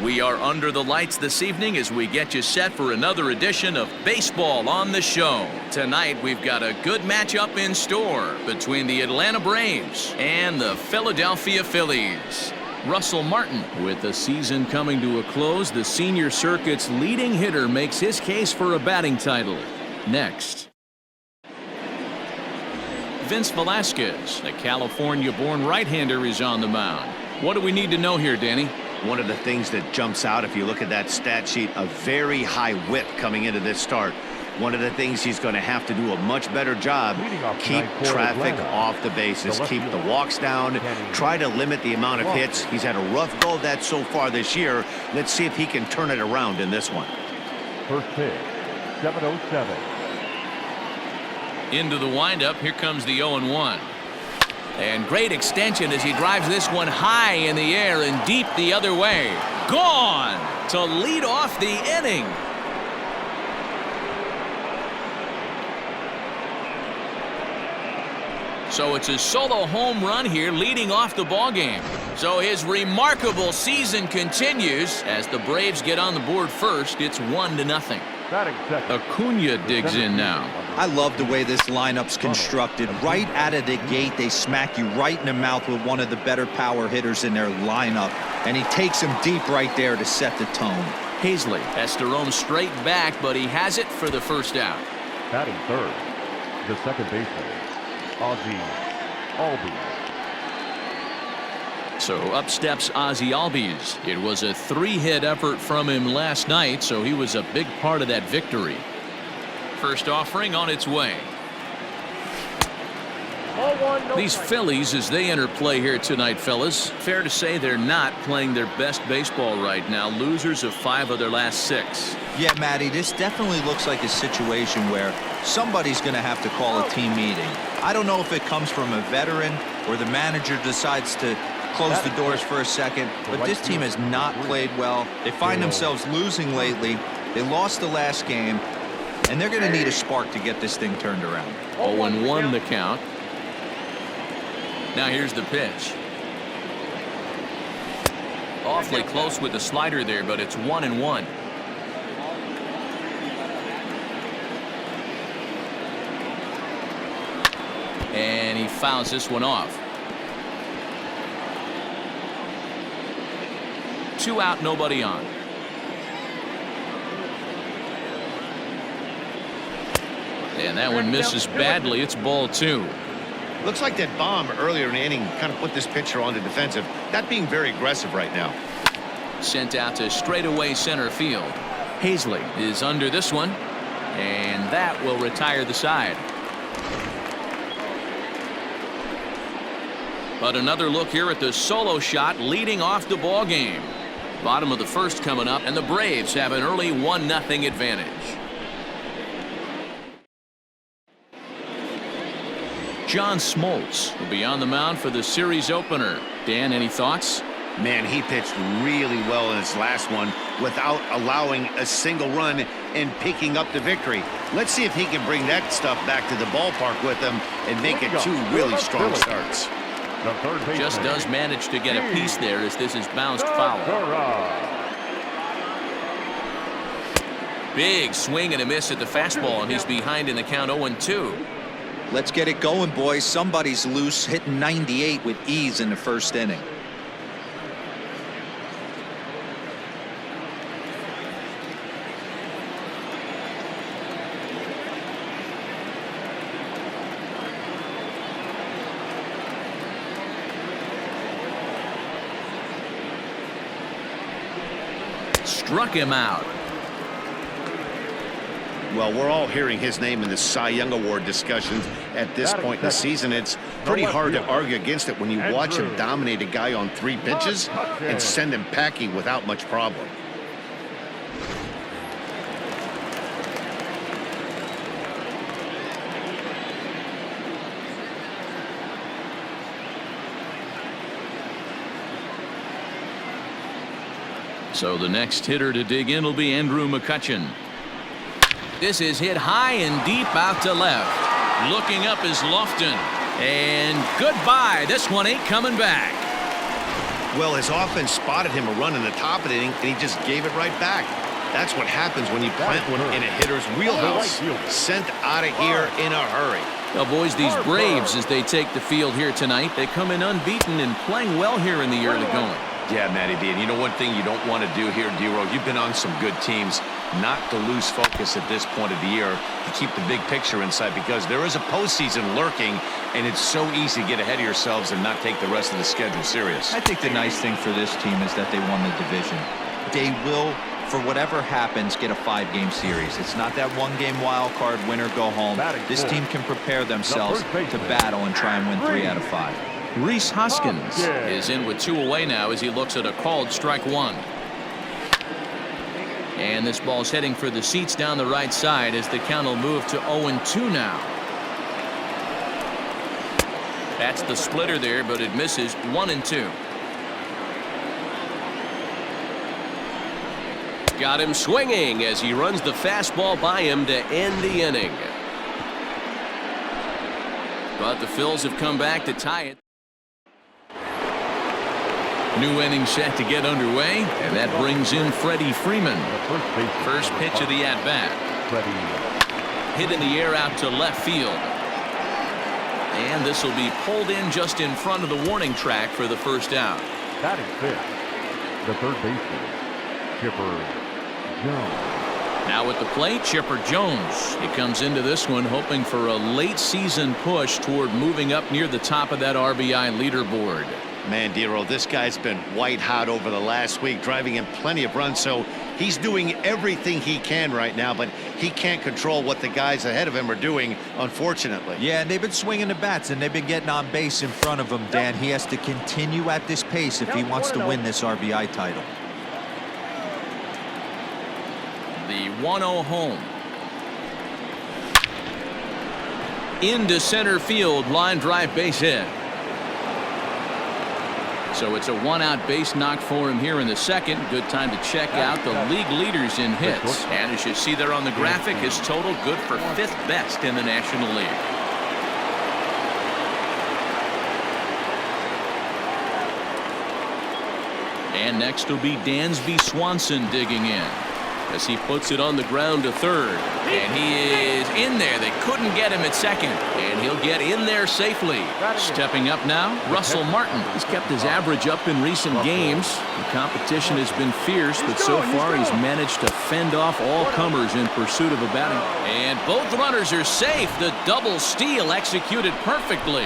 We are under the lights this evening as we get you set for another edition of Baseball on the Show. Tonight we've got a good matchup in store between the Atlanta Braves and the Philadelphia Phillies. Russell Martin. With the season coming to a close, the senior circuit's leading hitter makes his case for a batting title. Next. Vince Velasquez, a California-born right-hander, is on the mound. What do we need to know here, Danny? One of the things that jumps out if you look at that stat sheet, a very high whip coming into this start. One of the things he's going to have to do a much better job, keep traffic off the bases, keep the walks down, try to limit the amount of hits. He's had a rough go of that so far this year. Let's see if he can turn it around in this one. First pitch, 7:07. Into the windup, here comes the 0-1. And great extension as he drives this one high in the air and deep the other way. Gone to lead off the inning. So it's a solo home run here leading off the ballgame. So his remarkable season continues as the Braves get on the board first. It's 1-0. Acuna digs in now. I love the way this lineup's constructed. Right out of the gate, they smack you right in the mouth with one of the better power hitters in their lineup. And he takes him deep right there to set the tone. Hazley has to roam straight back, but he has it for the first out. Batting third, the second baseman, Ozzie Albies. So up steps Ozzie Albies. It was a 3-hit effort from him last night, so he was a big part of that victory. First offering on its way. These Phillies, as they enter play here tonight, fellas, fair to say they're not playing their best baseball right now. Losers of 5 of their last 6. Yeah, Matty, this definitely looks like a situation where somebody's going to have to call a team meeting. I don't know if it comes from a veteran or the manager decides to close the doors for a second, but this team has not played well. They find themselves losing lately. They lost the last game, and they're going to need a spark to get this thing turned around. 0-1 the count. Now here's the pitch. Awfully close with the slider there, but it's 1-1. And he fouls this one off. 2 out, nobody on. And that one misses badly. It's ball 2. Looks like that bomb earlier in the inning kind of put this pitcher on the defensive. Not being very aggressive right now. Sent out to straightaway center field. Hazley is under this one, and that will retire the side. But another look here at the solo shot leading off the ball game. Bottom of the first coming up, and the Braves have an early 1-0 advantage. John Smoltz will be on the mound for the series opener. Dan, any thoughts? Man, he pitched really well in his last one without allowing a single run and picking up the victory. Let's see if he can bring that stuff back to the ballpark with him and make it 2 really strong starts. Just does manage to get a piece there as this is bounced foul. Big swing and a miss at the fastball, and he's behind in the count 0-2. Let's get it going, boys. Somebody's loose, hitting 98 with ease in the first inning. Struck him out. Well, we're all hearing his name in the Cy Young Award discussions at this point in the season. It's pretty hard to argue against it when you watch him dominate a guy on 3 pitches and send him packing without much problem. So the next hitter to dig in will be Andrew McCutchen. This is hit high and deep out to left. Looking up is Lofton. And goodbye. This one ain't coming back. Well, his offense spotted him a run in the top of the inning, and he just gave it right back. That's what happens when you plant one in a hitter's wheelhouse. Sent out of here in a hurry. Well, boys, these Braves, as they take the field here tonight, they come in unbeaten and playing well here in the early going. Yeah, Matty B, and you know one thing you don't want to do here, D-Row, you've been on some good teams, not to lose focus at this point of the year, to keep the big picture in sight, because there is a postseason lurking, and it's so easy to get ahead of yourselves and not take the rest of the schedule serious. I think the nice thing for this team is that they won the division. They will, for whatever happens, get a 5-game series. It's not that 1-game wild card, win or go home. This team can prepare themselves to battle and try and win 3 out of 5. Rhys Hoskins is in with 2 away now as he looks at a called strike 1. And this ball's heading for the seats down the right side as the count will move to 0-2 now. That's the splitter there, but it misses. 1-2. Got him swinging as he runs the fastball by him to end the inning. But the Phils have come back to tie it. New inning set to get underway, and that brings in Freddie Freeman. First pitch of the at-bat. Hit in the air out to left field. And this will be pulled in just in front of the warning track for the first out. Batting fifth, the third baseman, Chipper Jones. Now at the plate, Chipper Jones. He comes into this one hoping for a late season push toward moving up near the top of that RBI leaderboard. Man, Dero, this guy's been white hot over the last week, driving in plenty of runs, so he's doing everything he can right now, but he can't control what the guys ahead of him are doing, unfortunately. Yeah, and they've been swinging the bats, and they've been getting on base in front of him, Dan. He has to continue at this pace if he wants to win this RBI title. The 1-0 home. Into center field, line drive base hit. So it's a 1-out base knock for him here in the second. Good time to check out the league leaders in hits. And as you see there on the graphic, his total good for 5th best in the National League. And next will be Dansby Swanson digging in as he puts it on the ground to third. And he is in there. They couldn't get him at second. And he'll get in there safely. Stepping up now, Russell Martin. He's kept his average up in recent games. The competition has been fierce, but so far he's managed to fend off all comers in pursuit of a batting. And both runners are safe. The double steal executed perfectly.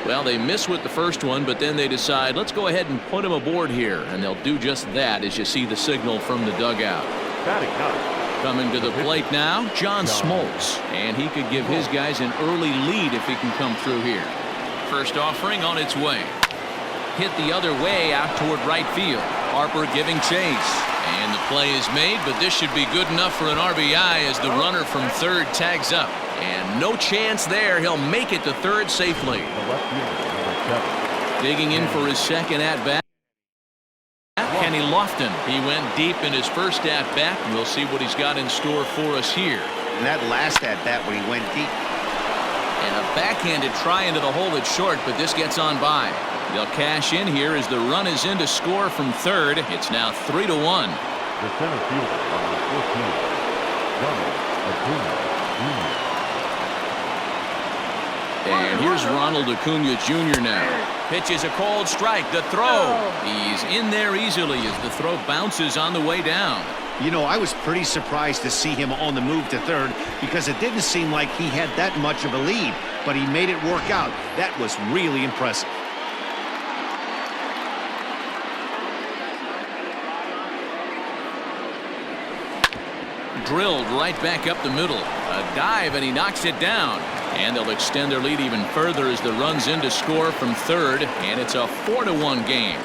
Well, they miss with the first one, but then they decide, let's go ahead and put him aboard here. And they'll do just that as you see the signal from the dugout. Coming to the plate now, John Smoltz. And he could give his guys an early lead if he can come through here. First offering on its way. Hit the other way out toward right field. Harper giving chase. And the play is made, but this should be good enough for an RBI as the runner from third tags up. And no chance there. He'll make it to third safely. Digging in for his second at-bat, Kenny Lofton. He went deep in his first at-bat. We'll see what he's got in store for us here. And that last at-bat when he went deep. And a backhanded try into the hole that's short, but this gets on by. They'll cash in here as the run is in to score from third. It's now 3-1. The center fielder on the 14th, Ronald Acuna Jr. And here's Ronald Acuna Jr. now. Pitches a cold strike. The throw. He's in there easily as the throw bounces on the way down. You know, I was pretty surprised to see him on the move to third because it didn't seem like he had that much of a lead, but he made it work out. That was really impressive. Drilled right back up the middle. A dive, and he knocks it down. And they'll extend their lead even further as the run's in to score from third, and it's a 4-1 game.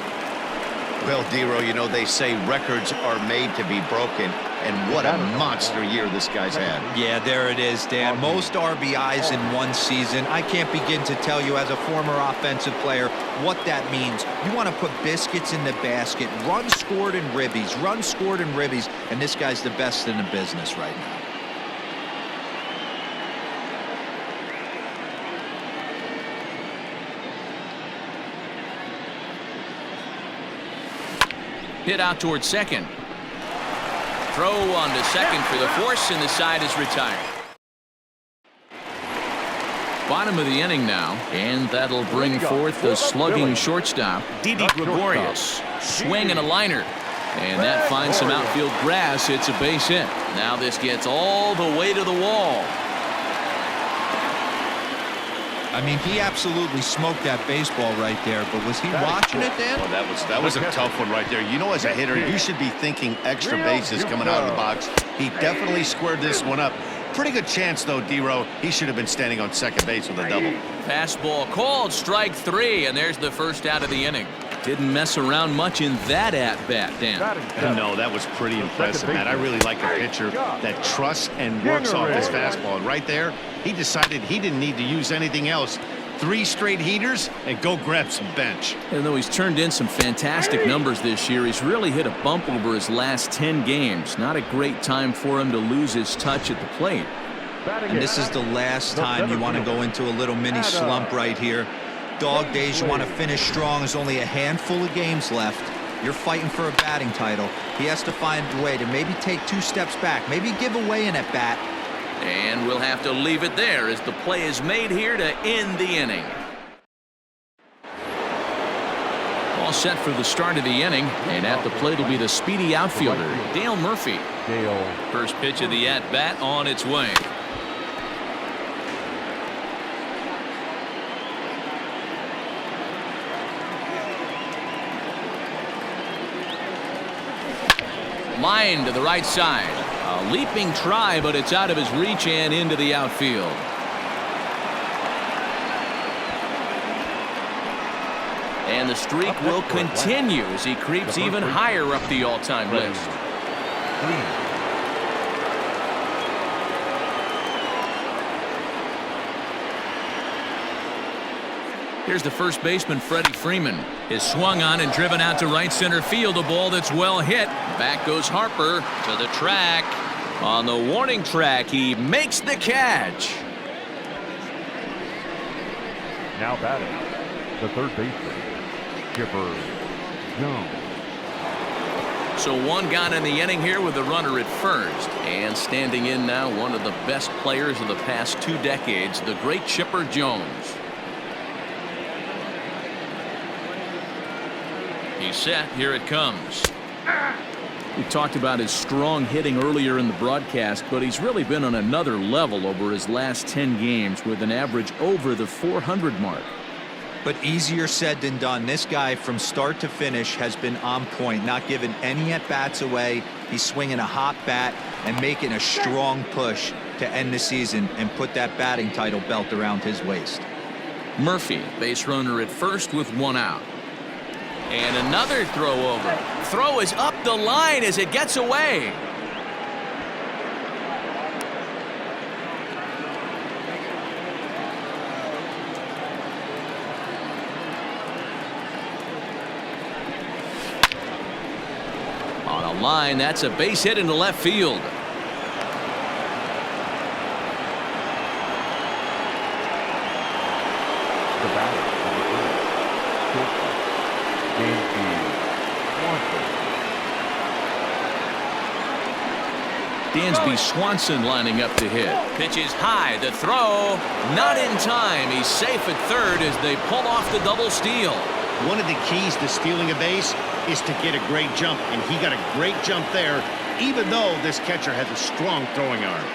Well, Dero, you know, they say records are made to be broken, and what a monster year this guy's had. Yeah, there it is, Dan. Most RBIs in one season. I can't begin to tell you as a former offensive player what that means. You want to put biscuits in the basket, runs scored and ribbies, runs scored and ribbies, and this guy's the best in the business right now. Hit out towards second. Throw on to second for the force, and the side is retired. Bottom of the inning now, and that'll bring forth the slugging shortstop, Didi Gregorius. Swing and a liner, and that finds some outfield grass. It's a base hit. Now this gets all the way to the wall. I mean, he absolutely smoked that baseball right there, but was he watching it, Dan? Well, that was a tough one right there. You know, as a hitter, you should be thinking extra bases coming out of the box. He definitely squared this one up. Pretty good chance, though, Dero. He should have been standing on second base with a double. Fastball called, strike three, and there's the first out of the inning. Didn't mess around much in that at-bat, Dan. No, that was pretty impressive, man. I really like a pitcher that trusts and works off his fastball. And right there, he decided he didn't need to use anything else. 3 straight heaters and go grab some bench. And though he's turned in some fantastic numbers this year, he's really hit a bump over his last 10 games. Not a great time for him to lose his touch at the plate. And this is the last time you want to go into a little mini slump right here. Dog days, you want to finish strong. There's only a handful of games left. You're fighting for a batting title. He has to find a way to maybe take 2 steps back, maybe give away an at-bat. And we'll have to leave it there as the play is made here to end the inning. All set for the start of the inning, and at the plate will be the speedy outfielder, Dale Murphy. First pitch of the at-bat on its way. Line to the right side. A leaping try, but it's out of his reach and into the outfield. And the streak will continue as he creeps even higher up the all-time list. Here's the first baseman, Freddie Freeman, is swung on and driven out to right center field. A ball that's well hit. Back goes Harper to the track. On the warning track, he makes the catch. Now batting, the third baseman, Chipper Jones. So one gone in the inning here with the runner at first. And standing in now, one of the best players of the past 2 decades, the great Chipper Jones. He's set. Here it comes. We talked about his strong hitting earlier in the broadcast, but he's really been on another level over his last 10 games with an average over the 400 mark. But easier said than done. This guy from start to finish has been on point, not giving any at-bats away. He's swinging a hot bat and making a strong push to end the season and put that batting title belt around his waist. Murphy, base runner at first with 1 out. And another throw over. Throw is up the line as it gets away. On a line, that's a base hit into left field. The batter, Dansby Swanson lining up to hit. Pitch is high. The throw not in time. He's safe at third as they pull off the double steal. One of the keys to stealing a base is to get a great jump, and he got a great jump there, even though this catcher has a strong throwing arm.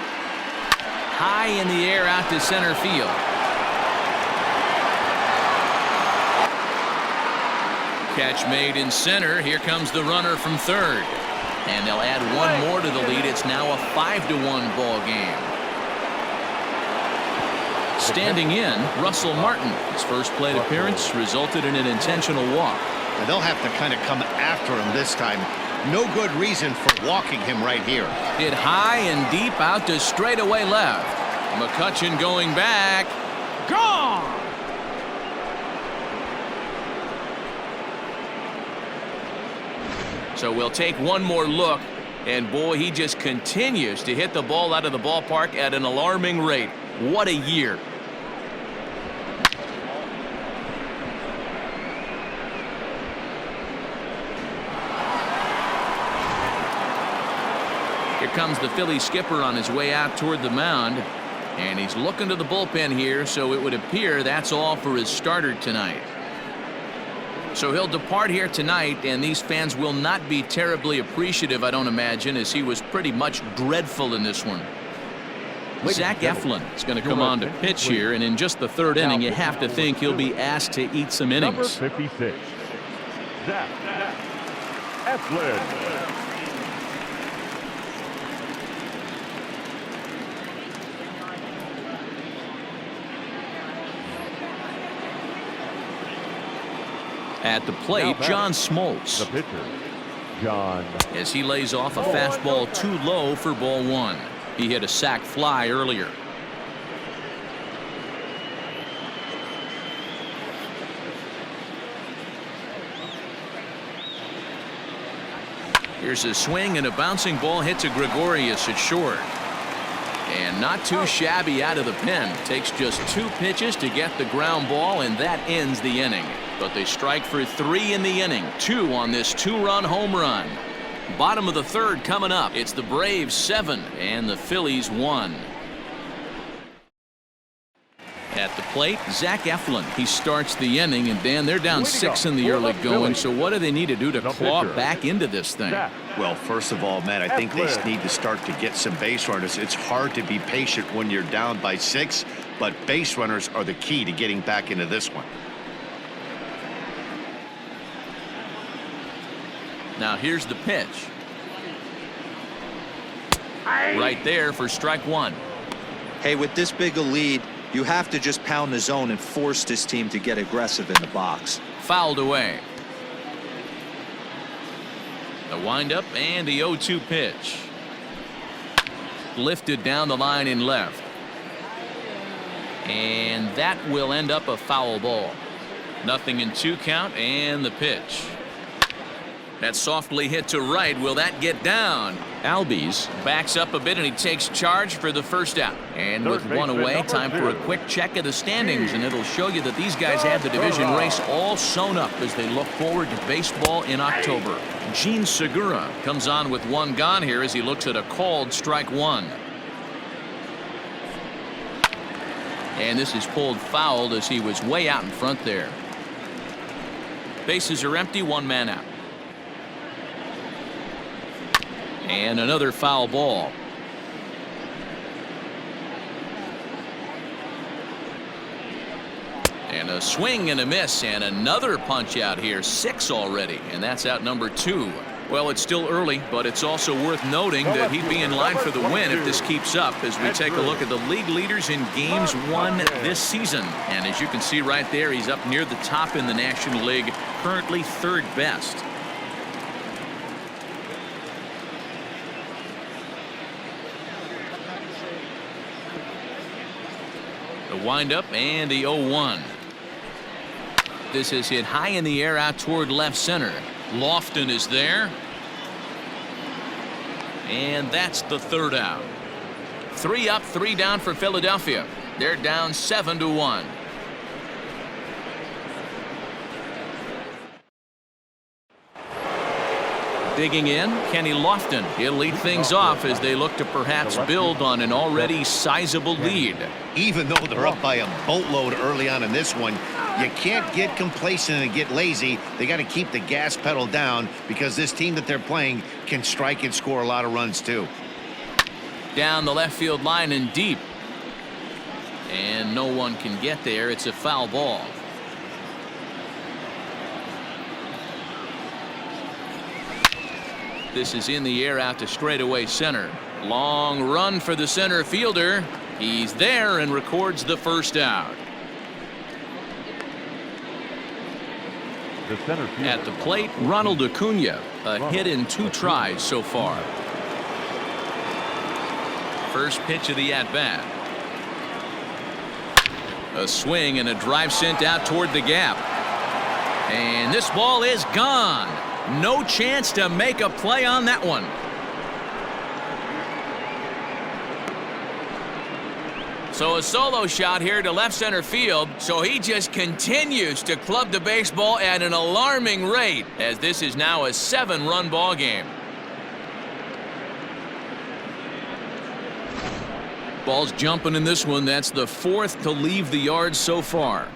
High in the air out to center field. Catch made in center. Here comes the runner from third. And they'll add 1 more to the lead. It's now a 5-1 ball game. Standing in, Russell Martin. His first plate appearance resulted in an intentional walk. And they'll have to kind of come after him this time. No good reason for walking him right here. Hit high and deep out to straightaway left. McCutchen going back. Gone! So we'll take one more look. And boy, he just continues to hit the ball out of the ballpark at an alarming rate. What a year. Here comes the Philly skipper on his way out toward the mound. And he's looking to the bullpen here, so it would appear that's all for his starter tonight. So he'll depart here tonight, and these fans will not be terribly appreciative, I don't imagine, as he was pretty much dreadful in this one. Zach Eflin is going to come on to pitch here, and in just the third inning, you have to think he'll be asked to eat some innings. Number 56, Zach Eflin. At the plate, John Smoltz. The pitcher, John. As he lays off a fastball too low for ball one. He hit a sac fly earlier. Here's a swing, and a bouncing ball hit to Gregorius at short. And not too shabby out of the pen. Takes just 2 pitches to get the ground ball, and that ends the inning. But they strike for 3 in the inning. 2 on this 2-run home run. Bottom of the third coming up. It's the Braves 7 and the Phillies 1. At the plate, Zach Eflin. He starts the inning, and Dan, they're down 6 in the early going. So what do they need to do to claw back into this thing? Well, first of all, Matt, I think they need to start to get some base runners. It's hard to be patient when you're down by 6, but base runners are the key to getting back into this one. Now here's the pitch. Right there for strike 1. Hey, with this big a lead, you have to just pound the zone and force this team to get aggressive in the box. Fouled away. The windup and the 0-2 pitch. Lifted down the line in left. And that will end up a foul ball. Nothing in 2 count, and the pitch. That's softly hit to right. Will that get down? Albies backs up a bit, and he takes charge for the first out. And with 1 away, time for a quick check of the standings, and it'll show you that these guys have the division race all sewn up as they look forward to baseball in October. Gene Segura comes on with 1 gone here as he looks at a called strike 1. And this is pulled fouled as he was way out in front there. Bases are empty, 1 man out. And another foul ball. And a swing and a miss, and another punch out here. 6 already, and that's out number 2. Well, it's still early, but it's also worth noting that he'd be in line for the win if this keeps up as we take a look at the league leaders in games won this season. And as you can see right there, he's up near the top in the National League, currently 3rd best. The windup and the 0-1. This is hit high in the air out toward left center. Lofton is there. And that's the 3rd out. 3 up, 3 down for Philadelphia. They're down 7-1. Digging in, Kenny Lofton. He'll lead things off as they look to perhaps build on an already sizable lead. Even though they're up by a boatload early on in this one, you can't get complacent and get lazy. They got to keep the gas pedal down because this team that they're playing can strike and score a lot of runs too. Down the left field line and deep. And no one can get there. It's a foul ball. This is in the air out to straightaway center. Long run for the center fielder. He's there and records the 1st out. The center fielder. At the plate, Ronald Acuna. A hit in 2 tries so far. First pitch of the at-bat. A swing and a drive sent out toward the gap. And this ball is gone. No chance to make a play on that one. So a solo shot here to left center field. So he just continues to club the baseball at an alarming rate, as this is now a 7-run ball game. Ball's jumping in this one. That's the 4th to leave the yard so far.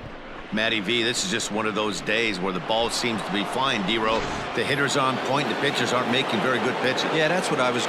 Matty V, this is just one of those days where the ball seems to be flying, D-Row. The hitter's on point. The pitchers aren't making very good pitches. Yeah, that's what I was.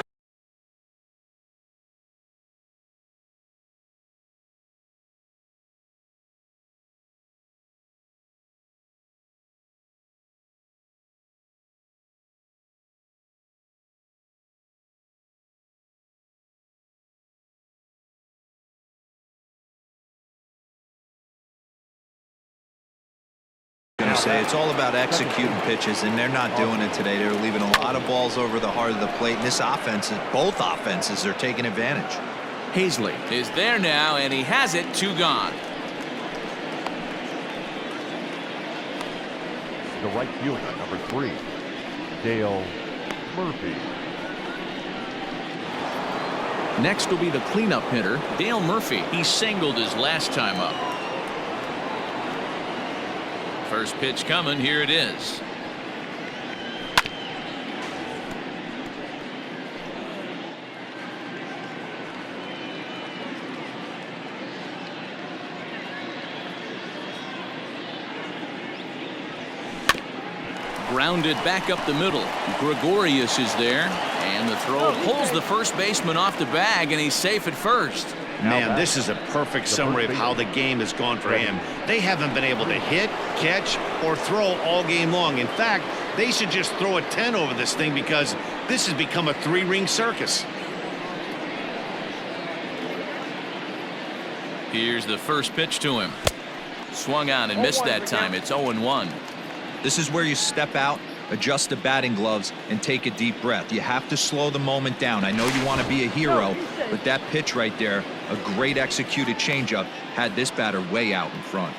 Say it's all about executing pitches, and they're not doing it today. They're leaving a lot of balls over the heart of the plate, and this offense, both offenses are taking advantage. Hazley is there now, and he has it. 2 gone. The right fielder, number 3, Dale Murphy. Next will be the cleanup hitter, Dale Murphy. He singled his last time up. First pitch coming. Here it is. Grounded back up the middle. Gregorius is there, and the throw pulls the first baseman off the bag, and he's safe at first. Man, this is a perfect summary of how the game has gone for him. They haven't been able to hit, catch, or throw all game long. In fact, they should just throw a 10 over this thing, because this has become a 3-ring circus. Here's the first pitch to him. Swung on and missed that time. It's 0-1. This is where you step out, adjust the batting gloves, and take a deep breath. You have to slow the moment down. I know you want to be a hero, but that pitch right there, a great executed changeup, had this batter way out in front.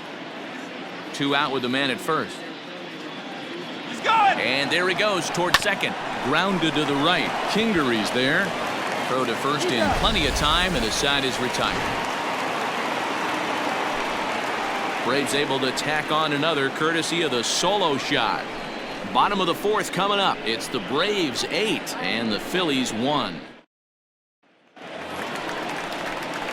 2 out with the man at first. He's going! And there he goes towards second. Grounded to the right. Kingery's there. Throw to first in plenty of time, and the side is retired. Braves able to tack on another courtesy of the solo shot. Bottom of the 4th coming up. It's the Braves 8 and the Phillies 1.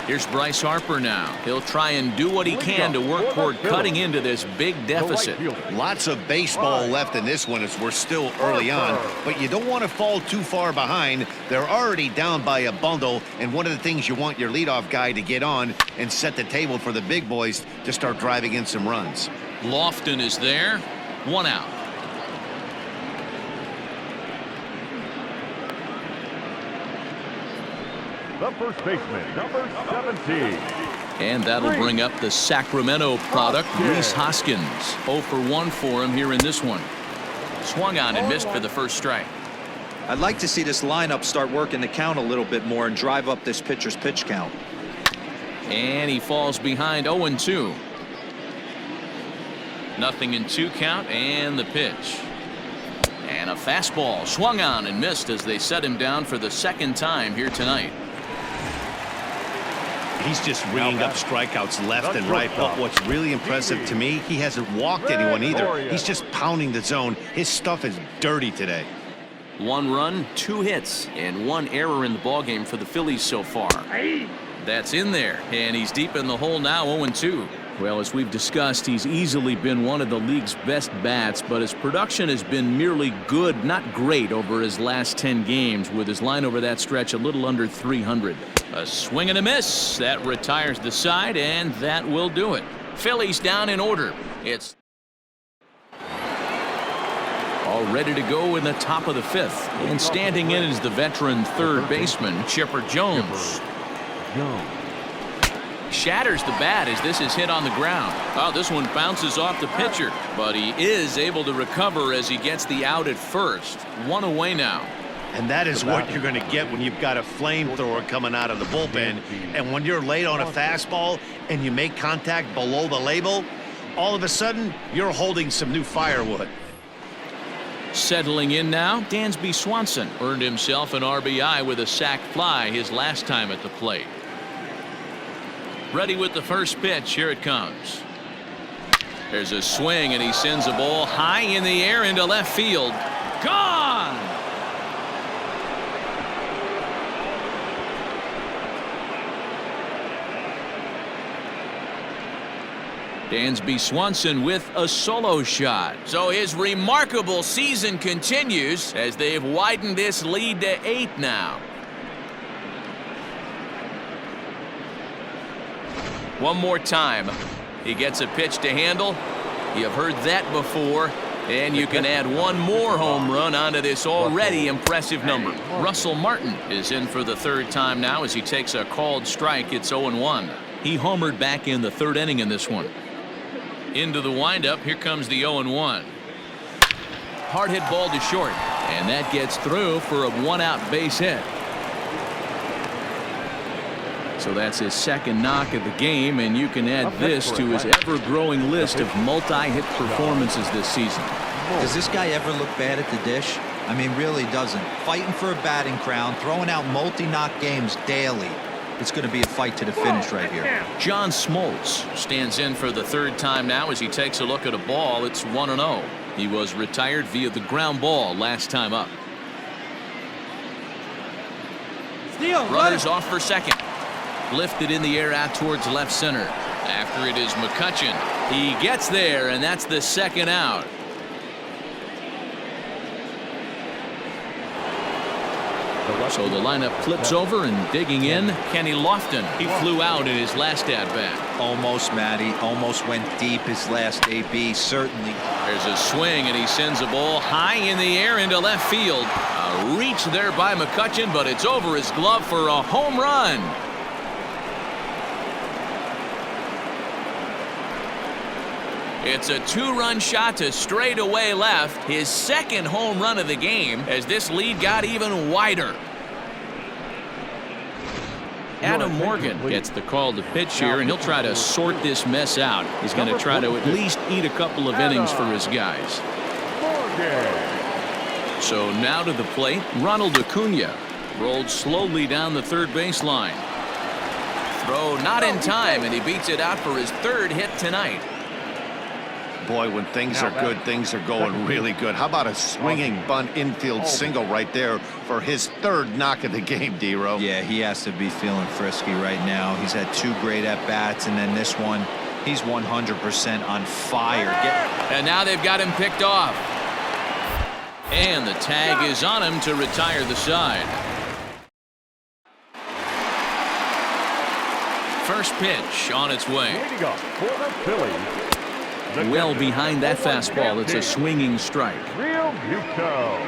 Here's Bryce Harper now. He'll try and do what he can to work toward cutting into this big deficit. Lots of baseball left in this one as we're still early on, but you don't want to fall too far behind. They're already down by a bundle, and one of the things you want your leadoff guy to get on and set the table for the big boys to start driving in some runs. Lofton is there. 1 out. The first baseman, number 17. And that'll bring up the Sacramento product, Rhys Hoskins. 0 for 1 for him here in this one. Swung on and missed for the first strike. I'd like to see this lineup start working the count a little bit more and drive up this pitcher's pitch count. And he falls behind 0-2. Nothing in 2 count, and the pitch. And a fastball swung on and missed as they set him down for the 2nd time here tonight. He's just ringing up strikeouts left and right, but what's really impressive to me, he hasn't walked anyone either. He's just pounding the zone. His stuff is dirty today. 1 run, 2 hits, and 1 error in the ballgame for the Phillies so far. That's in there, and he's deep in the hole now, 0-2. Well, as we've discussed, he's easily been one of the league's best bats, but his production has been merely good, not great, over his last 10 games, with his line over that stretch a little under 300. A swing and a miss. That retires the side, and that will do it. Phillies down in order. It's all ready to go in the top of the 5th. And standing in is the veteran third baseman, Chipper Jones. Shatters the bat as this is hit on the ground. Oh, this one bounces off the pitcher, but he is able to recover as he gets the out at first. One away now. And that is what you're going to get when you've got a flamethrower coming out of the bullpen. And when you're late on a fastball and you make contact below the label, all of a sudden you're holding some new firewood. Settling in now, Dansby Swanson earned himself an RBI with a sac fly his last time at the plate. Ready with the first pitch. Here it comes. There's a swing, and he sends a ball high in the air into left field. Gone! Dansby Swanson with a solo shot. So his remarkable season continues as they've widened this lead to 8 now. One more time. He gets a pitch to handle. You've heard that before. And you can add one more home run onto this already impressive number. Russell Martin is in for the third time now as he takes a called strike. It's 0-1. He homered back in the third inning in this one. Into the windup. Here comes the 0-1. Hard hit ball to short. And that gets through for a one-out base hit. So that's his second knock of the game, and you can add this to his ever-growing list of multi-hit performances this season. Does this guy ever look bad at the dish? I mean, really doesn't. Fighting for a batting crown, throwing out multi-knock games daily. It's going to be a fight to the finish right here. John Smoltz stands in for the third time now as he takes a look at a ball. It's 1-0. He was retired via the ground ball last time up. Runners off for second. Lifted in the air out towards left center. After it is McCutchen. He gets there, and that's the second out. So the lineup flips over, and digging in, Kenny Lofton. He flew out in his last at-bat. Almost, Matty. Almost went deep his last AB, certainly. There's a swing, and he sends a ball high in the air into left field. A reach there by McCutchen, but it's over his glove for a home run. It's a two-run shot to straightaway left. His second home run of the game as this lead got even wider. Adam Morgan gets the call to pitch here, and he'll try to sort this mess out. He's going to try to at least eat a couple of innings for his guys. So now to the plate, Ronald Acuna rolled slowly down the third baseline. Throw not in time, and he beats it out for his third hit tonight. Boy, when things are good, things are going really good. How about a swinging bunt infield single right there for his third knock of the game, D-Row? Yeah, he has to be feeling frisky right now. He's had two great at-bats, and then this one, he's 100% on fire. And now they've got him picked off. And the tag is on him to retire the side. First pitch on its way. Leading up for the Phillies. Well behind that fastball. It's a swinging strike. Real Muto.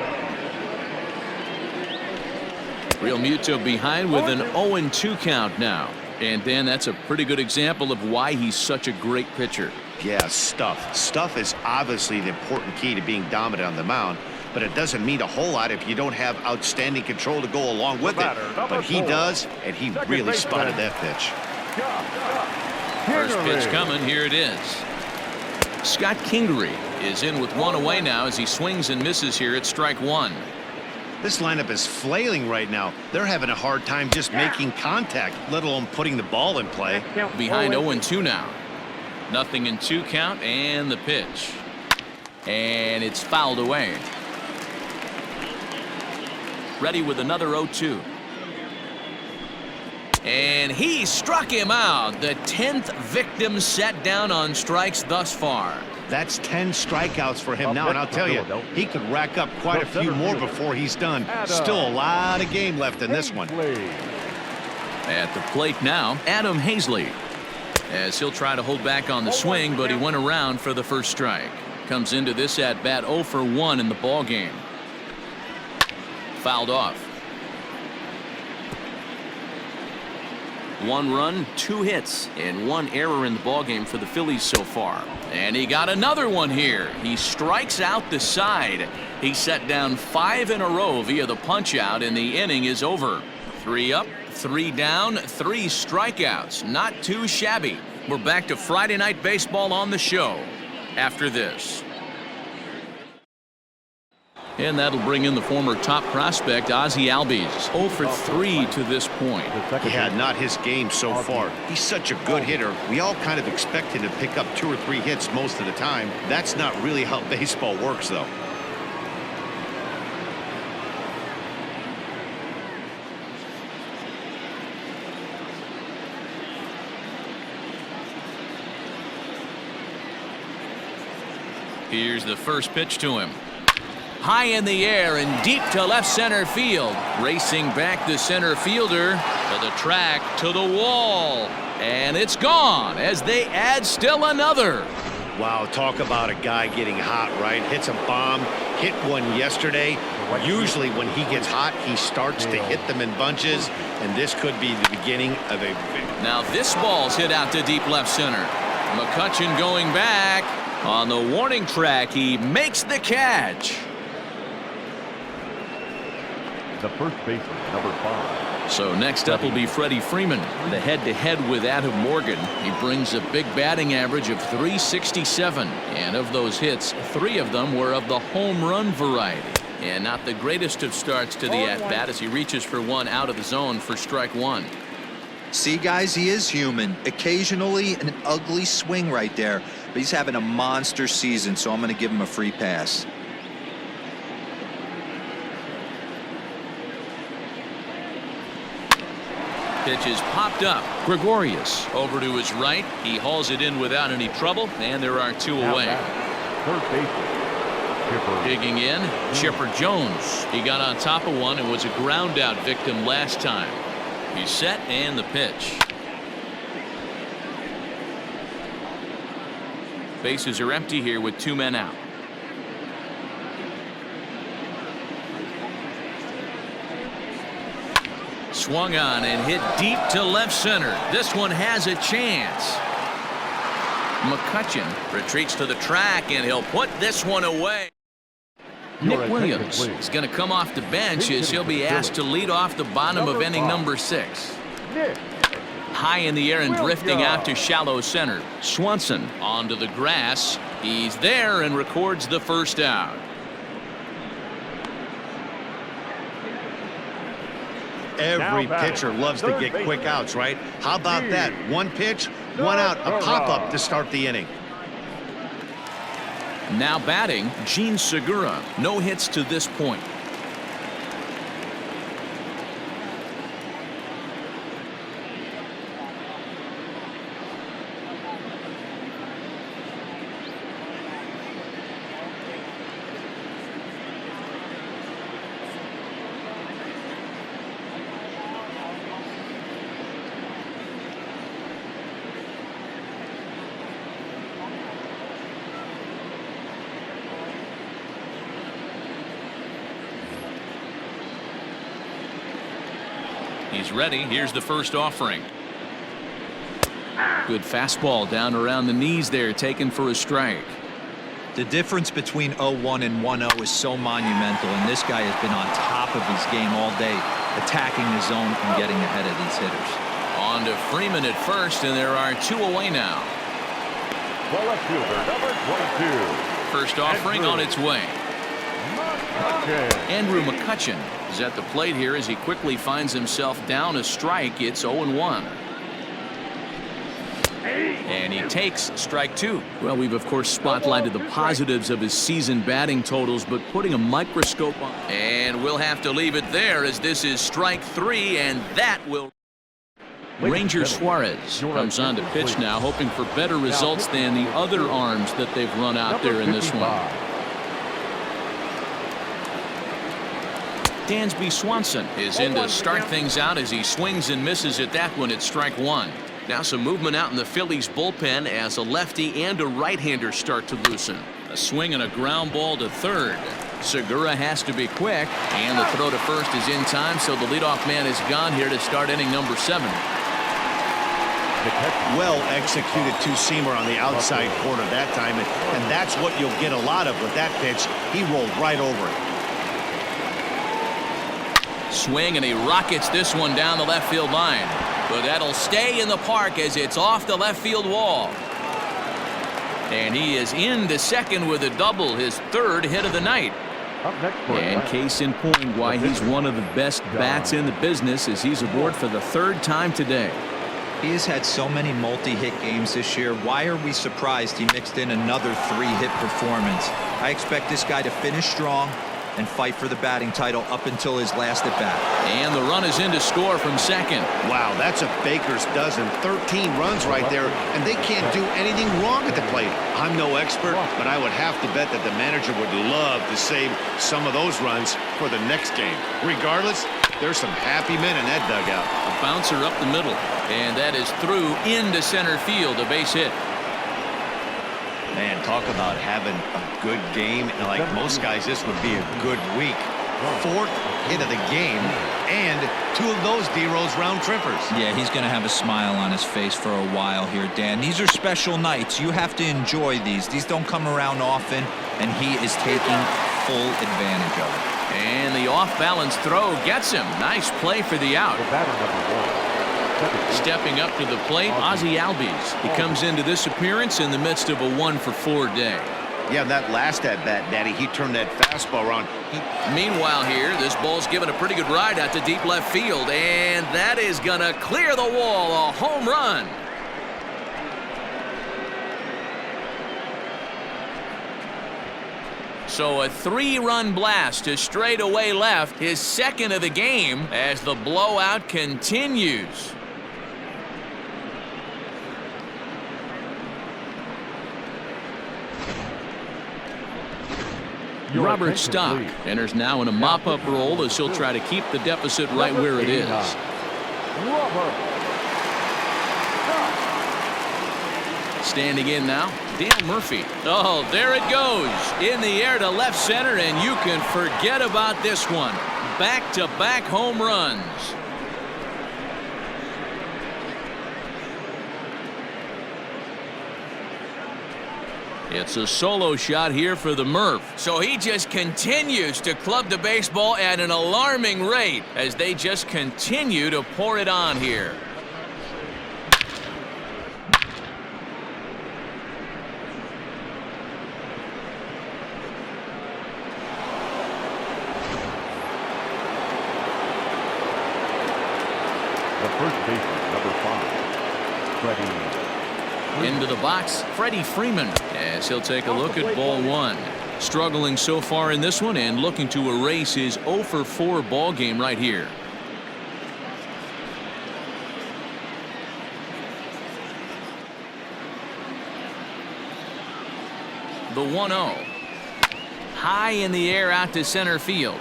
Real Muto behind with an 0-2 count now. And Dan, that's a pretty good example of why he's such a great pitcher. Yeah, stuff. Stuff is obviously the important key to being dominant on the mound, but it doesn't mean a whole lot if you don't have outstanding control to go along with it. But he does, and he really spotted that pitch. First pitch coming. Here it is. Scott Kingery is in with one away now as he swings and misses here at strike one. This lineup is flailing right now. They're having a hard time just making contact, let alone putting the ball in play. Behind 0-2 now. Nothing in 2 count, and the pitch. And it's fouled away. Ready with another 0-2. And he struck him out. The 10th victim set down on strikes thus far. That's 10 strikeouts for him now, and I'll tell you, he could rack up quite a few more before he's done. Still a lot of game left in this one. At the plate now, Adam Hazley. As he'll try to hold back on the swing, but he went around for the first strike. Comes into this at bat 0 for 1 in the ball game. Fouled off. 1 run, 2 hits, and 1 error in the ballgame for the Phillies so far. And he got another one here. He strikes out the side. He set down 5 in a row via the punch-out, and the inning is over. 3 up, 3 down, 3 strikeouts. Not too shabby. We're back to Friday Night Baseball on the show after this. And that'll bring in the former top prospect, Ozzie Albies. 0 for 3 to this point. Yeah, not his game so far. He's such a good hitter. We all kind of expect him to pick up 2 or 3 hits most of the time. That's not really how baseball works, though. Here's the first pitch to him. High in the air and deep to left center field. Racing back the center fielder to the track, to the wall. And it's gone as they add still another. Wow, talk about a guy getting hot, right? Hits a bomb, hit one yesterday. Usually when he gets hot, he starts to hit them in bunches, and this could be the beginning of a... Now this ball's hit out to deep left center. McCutchen going back. On the warning track, he makes the catch. The first baseman, number 5. So next up will be Freddie Freeman, the head-to-head with Adam Morgan. He brings a big batting average of .367, and of those hits, 3 of them were of the home run variety. And not the greatest of starts to the at-bat as he reaches for one out of the zone for strike 1. See, guys, he is human. Occasionally an ugly swing right there, but he's having a monster season, so I'm going to give him a free pass. Pitch is popped up. Gregorius over to his right. He hauls it in without any trouble, and there are 2 away. Third baseman, Chipper. Digging in, Chipper Jones. He got on top of one and was a ground out victim last time. He's set, and the pitch. Bases are empty here with 2 men out. Swung on and hit deep to left center. This one has a chance. McCutchen retreats to the track, and he'll put this one away. Nick Williams is going to come off the bench as he'll be asked to lead off the bottom of inning number 6. High in the air and drifting out to shallow center. Swanson onto the grass. He's there and records the first out. Every pitcher loves to get quick outs, right? How about that? 1 pitch, 1 out, a pop-up to start the inning. Now batting, Gene Segura. No hits to this point. He's ready. Here's the first offering. Good fastball down around the knees there, taken for a strike. The difference between 0-1 and 1-0 is so monumental, and this guy has been on top of his game all day, attacking the zone and getting ahead of these hitters. On to Freeman at first, and there are 2 away now. The left fielder, number 22. First offering on its way. McCutchen. Andrew McCutchen is at the plate here as he quickly finds himself down a strike. It's 0-1. And he takes strike 2. Well, we've of course spotlighted the positives of his season batting totals, but putting a microscope on. And we'll have to leave it there as this is strike 3, and that will. Ranger Suarez comes on to pitch now, hoping for better results than the other arms that they've run out there in this one. Dansby Swanson is in to start things out as he swings and misses at that one at strike 1. Now some movement out in the Phillies bullpen as a lefty and a right-hander start to loosen. A swing and a ground ball to third. Segura has to be quick, and the throw to first is in time, so the leadoff man is gone here to start inning number 7. The catch. Well executed two-seamer on the outside corner that time, and that's what you'll get a lot of with that pitch. He rolled right over it. Swing, and he rockets this one down the left field line. But that'll stay in the park as it's off the left field wall. And he is into second with a double, his third hit of the night. Up next for And Atlanta. case in point why he's one of the best bats in the business as he's aboard for the third time today. He has had so many multi-hit games this year. Why are we surprised he mixed in another 3-hit performance? I expect this guy to finish strong and fight for the batting title up until his last at bat. And the run is in to score from second. Wow, that's a baker's dozen. 13 runs right there, and they can't do anything wrong at the plate. I'm no expert, but I would have to bet that the manager would love to save some of those runs for the next game. Regardless, there's some happy men in that dugout. A bouncer up the middle, and that is through into center field, a base hit. Man, talk about having a good game. And like most guys, this would be a good week. 4th hit of the game, and 2 of those D-Rose round trippers. Yeah, he's going to have a smile on his face for a while here, Dan. These are special nights. You have to enjoy these. These don't come around often, and he is taking full advantage of it. And the off-balance throw gets him. Nice play for the out. The batter number 1. Stepping up to the plate, Ozzie Albies. He comes into this appearance in the midst of a 1-for-4 day. Yeah, that last at-bat, Daddy, he turned that fastball around. Meanwhile here, this ball's given a pretty good ride out to deep left field, and that is going to clear the wall, a home run. So a 3-run blast to straightaway left, his second of the game, as the blowout continues. Robert Stock enters now in a mop-up role as he'll try to keep the deficit right where it is. Standing in now, Dale Murphy. Oh, there it goes. In the air to left center, and you can forget about this one. Back-to-back home runs. It's a solo shot here for the Murph. So he just continues to club the baseball at an alarming rate as they just continue to pour it on here. The first baseman, number 5, Freddie. Into the box, Freddie Freeman, as he'll take a look at ball 1. Struggling so far in this one and looking to erase his 0-for-4 ball game right here. The 1-0. High in the air out to center field.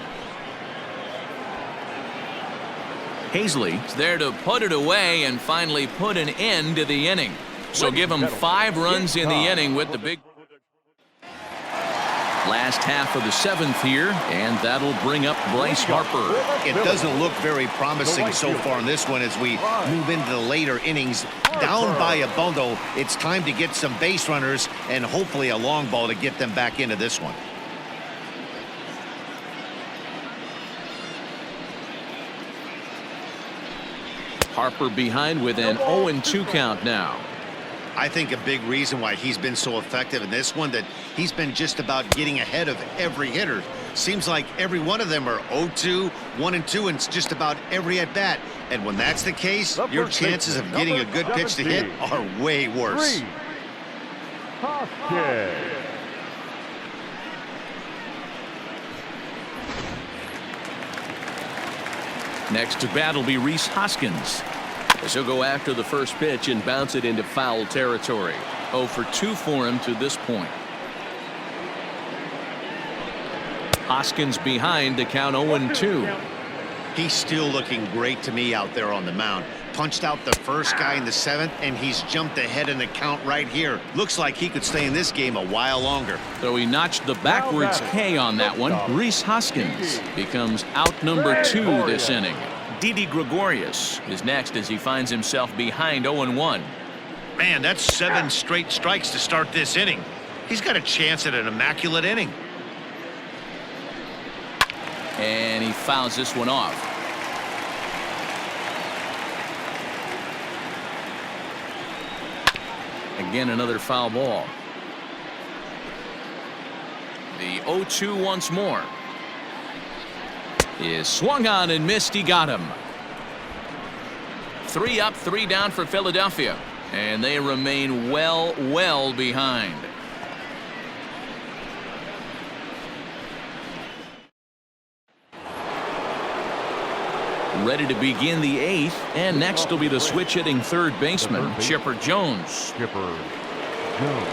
Hazley is there to put it away and finally put an end to the inning. So give him 5 runs in the inning with the big last half of the 7th here, and that'll bring up Bryce Harper. It doesn't look very promising so far in this one as we move into the later innings. Down by a bundle, it's time to get some base runners and hopefully a long ball to get them back into this one. Harper behind with an 0-2 count now. I think a big reason why he's been so effective in this one that he's been just about getting ahead of every hitter. Seems like every one of them are 0-2, 1-2, and it's just about every at bat. And when that's the case, your chances of getting a good pitch to hit are way worse. Next to bat will be Rhys Hoskins. As he'll go after the first pitch and bounce it into foul territory. 0-for-2 for him to this point. Hoskins behind to count 0-2. He's still looking great to me out there on the mound. Punched out the first guy in the 7th, and he's jumped ahead in the count right here. Looks like he could stay in this game a while longer. So he notched the backwards K on that one. Rhys Hoskins becomes out number 2 this inning. Didi Gregorius is next as he finds himself behind 0-1. Man, that's 7 straight strikes to start this inning. He's got a chance at an immaculate inning. And he fouls this one off. Again, another foul ball. The 0-2 once more. Is swung on and missed. He got him. 3 up, 3 down for Philadelphia. And they remain well behind. Ready to begin the 8th, and next will be the switch hitting third baseman, Chipper Jones. Chipper Jones.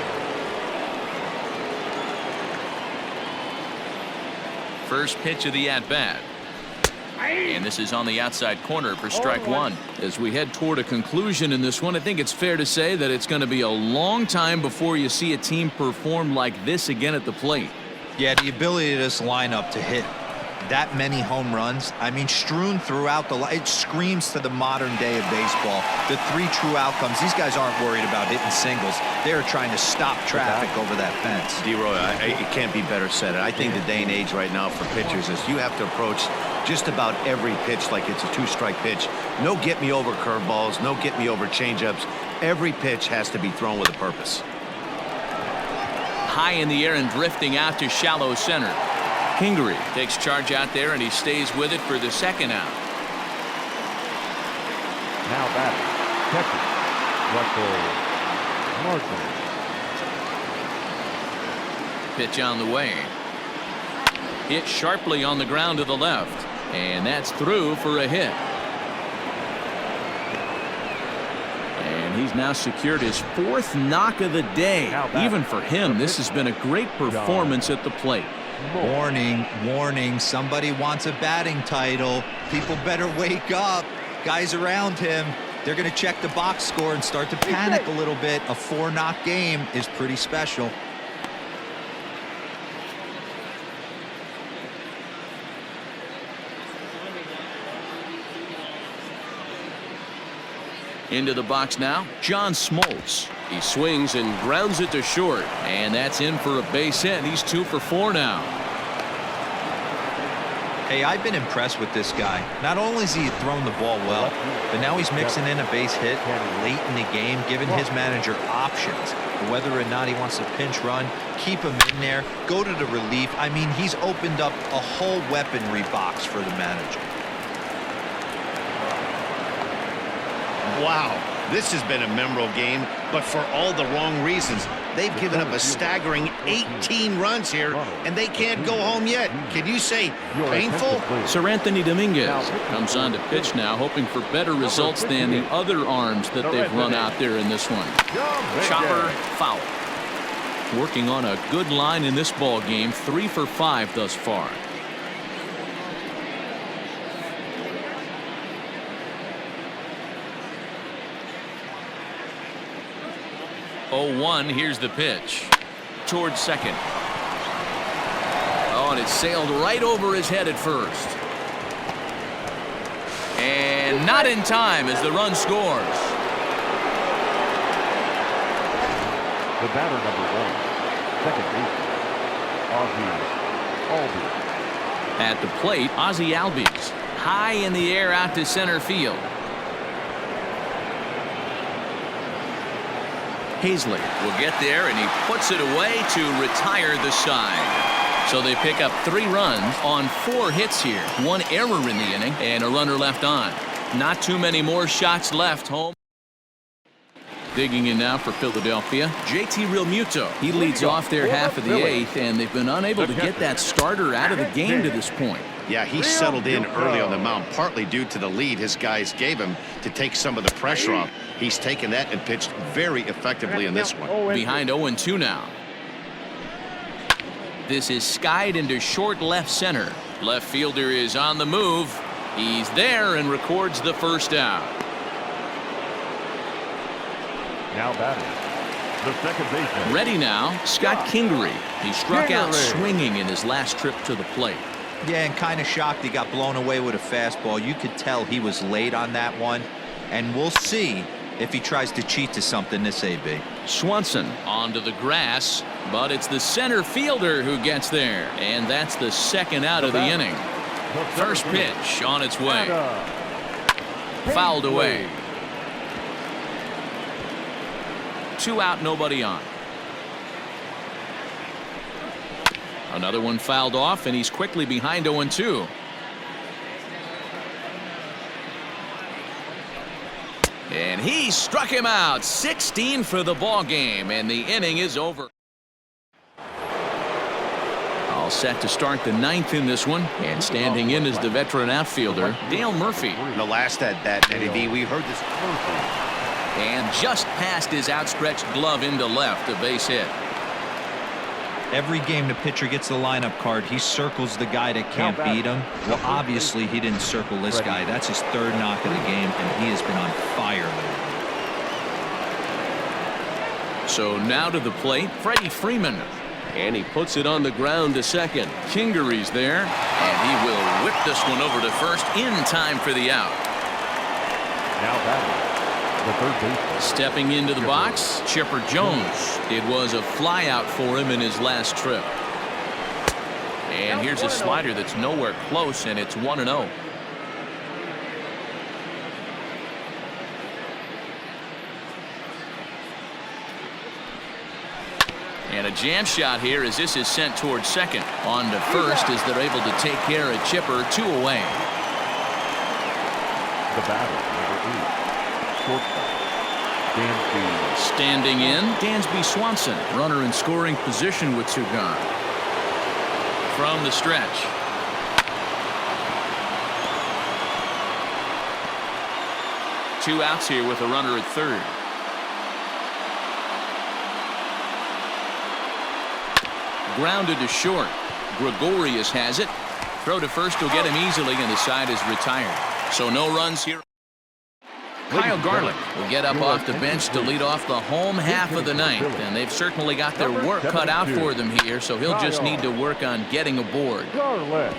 First pitch of the at-bat. And this is on the outside corner for strike 1. As we head toward a conclusion in this one, I think it's fair to say that it's going to be a long time before you see a team perform like this again at the plate. Yeah, the ability of this lineup to hit that many home runs, I mean, strewn throughout it screams to the modern day of baseball. The 3 true outcomes. These guys aren't worried about hitting singles. They're trying to stop traffic over that fence. D-Roy, it can't be better said. I think the day and age right now for pitchers is you have to approach just about every pitch like it's a 2-strike pitch. No get-me-over curveballs, no get-me-over changeups. Every pitch has to be thrown with a purpose. High in the air and drifting out to shallow center. Kingery takes charge out there, and he stays with it for the second out. Now batting, catcher, Russell Martin. Pitch on the way. Hit sharply on the ground to the left. And that's through for a hit. And he's now secured his 4th knock of the day. Even for him, this has been a great performance at the plate. Warning, warning, somebody wants a batting title. People better wake up. Guys around him, they're going to check the box score and start to panic a little bit. A 4-knock game is pretty special. Into the box now, John Smoltz. He swings and grounds it to short, and that's in for a base hit. He's 2 for 4 now. Hey, I've been impressed with this guy. Not only has he thrown the ball well, but now he's mixing in a base hit late in the game, giving his manager options whether or not he wants to pinch run, keep him in there, go to the relief. I mean, he's opened up a whole weaponry box for the manager. Wow, this has been a memorable game, but for all the wrong reasons. They've given up a staggering 18 runs here, and they can't go home yet. Can you say painful? Sir Anthony Dominguez comes on to pitch now, hoping for better results than the other arms that they've run out there in this one. Chopper foul. Working on a good line in this ball game, 3 for 5 thus far. Here's the pitch towards second. Oh, and it sailed right over his head at first. And not in time as the run scores. The batter, number 1, second baseman, Ozzie Albies. At the plate, Ozzie Albies. High in the air out to center field. Hazley will get there, and he puts it away to retire the side. So they pick up 3 runs on 4 hits here. 1 error in the inning, and a runner left on. Not too many more shots left home. Digging in now for Philadelphia, JT Realmuto. He leads off their half of the 8th, and they've been unable to get that starter out of the game to this point. Yeah, he settled in early on the mound, partly due to the lead his guys gave him to take some of the pressure off. He's taken that and pitched very effectively in this one. Behind 0-2 now. This is skied into short left center. Left fielder is on the move. He's there and records the first out. Now batting, the second baseman. Ready now, Scott Kingery. He struck out swinging in his last trip to the plate. Yeah, and kind of shocked he got blown away with a fastball. You could tell he was late on that one. And we'll see if he tries to cheat to something this AB. Swanson onto the grass, but it's the center fielder who gets there. And that's the second out of the inning. First pitch on its way. Fouled away. 2 out, nobody on. Another one fouled off, and he's quickly behind 0-2. And he struck him out. 16 for the ball game, and the inning is over. All set to start the 9th in this one, and standing in is the veteran outfielder Dale Murphy. The last at bat, Eddie, we heard this. And just past his outstretched glove into left, a base hit. Every game the pitcher gets the lineup card, he circles the guy that can't beat him. Well, obviously he didn't circle this guy. That's his 3rd knock of the game, and he has been on fire lately. So now to the plate, Freddie Freeman. And he puts it on the ground to second. Kingery's there, and he will whip this one over to first in time for the out. Now batting, the third baseman. Stepping into the box, Chipper Jones. It was a fly out for him in his last trip. And here's a slider that's nowhere close, and it's 1-0. And a jam shot here as this is sent towards second. On to first as they're able to take care of Chipper. 2 away. The batter, number 8, shortstop, Dansby. Standing in, Dansby Swanson. Runner in scoring position with 2 gone. From the stretch. Two outs here with a runner at third. Grounded to short. Gregorius has it. Throw to first will get him easily, and the side is retired. So no runs here. Kyle Garlick will get up off the bench to lead off the home half of the 9th, and they've certainly got their work cut out for them here, so he'll just need to work on getting aboard. Garlick.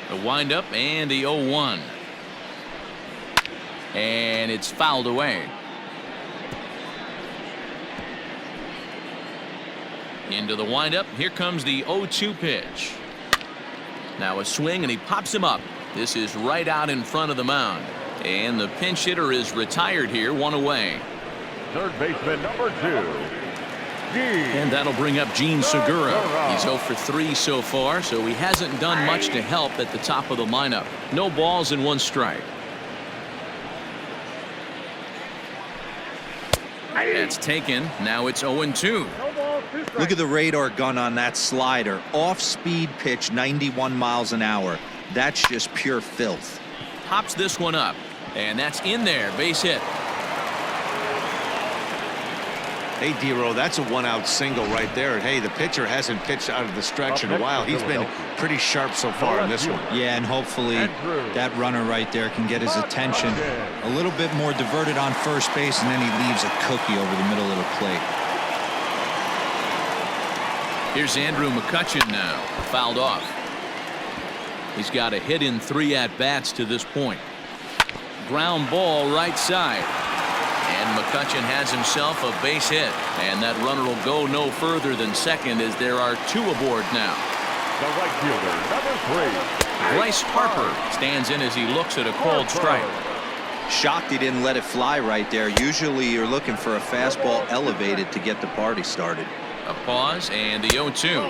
The windup and the 0-1. And it's fouled away. Into the windup. Here comes the 0-2 pitch. Now a swing, and he pops him up. This is right out in front of the mound. And the pinch hitter is retired here, 1 away. Third baseman, number 2. And that'll bring up Gene Segura. He's 0 for 3 so far, so he hasn't done much to help at the top of the lineup. No balls and 1 strike. That's taken. Now it's 0-2. Look at the radar gun on that slider. Off-speed pitch, 91 miles an hour. That's just pure filth. Pops this one up, and that's in there. Base hit. Hey, D-Row, that's a one-out single right there. Hey, the pitcher hasn't pitched out of the stretch in a while. He's been pretty sharp so far in this one. Yeah, and hopefully that runner right there can get his attention a little bit more diverted on first base, and then he leaves a cookie over the middle of the plate. Here's Andrew McCutchen now, fouled off. He's got a hit in 3 at-bats to this point. Ground ball right side. And McCutchen has himself a base hit. And that runner will go no further than second as there are 2 aboard now. The right fielder, number 3. Bryce Harper stands in as he looks at a called strike. Shocked he didn't let it fly right there. Usually you're looking for a fastball elevated to get the party started. A pause and the 0-2.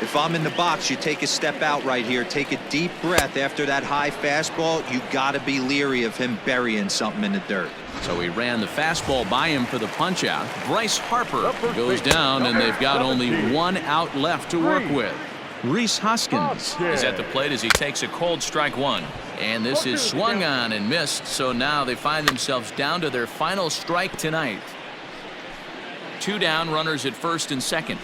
If I'm in the box, you take a step out right here, take a deep breath after that high fastball. You got to be leery of him burying something in the dirt. So he ran the fastball by him for the punch out. Bryce Harper goes down, and they've got only 1 out left to work with. Reese Hoskins is at the plate as he takes a cold strike 1. And this is swung on and missed, so now they find themselves down to their final strike tonight. 2 down, runners at first and second.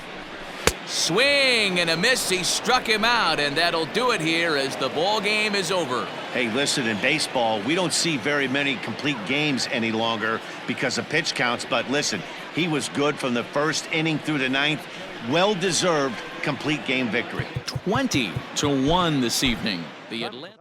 Swing and a miss. He struck him out, and that'll do it here as the ball game is over. Hey, listen, in baseball, we don't see very many complete games any longer because of pitch counts. But listen, he was good from the first inning through the 9th. Well-deserved complete game victory. 20-1 this evening. The Atlanta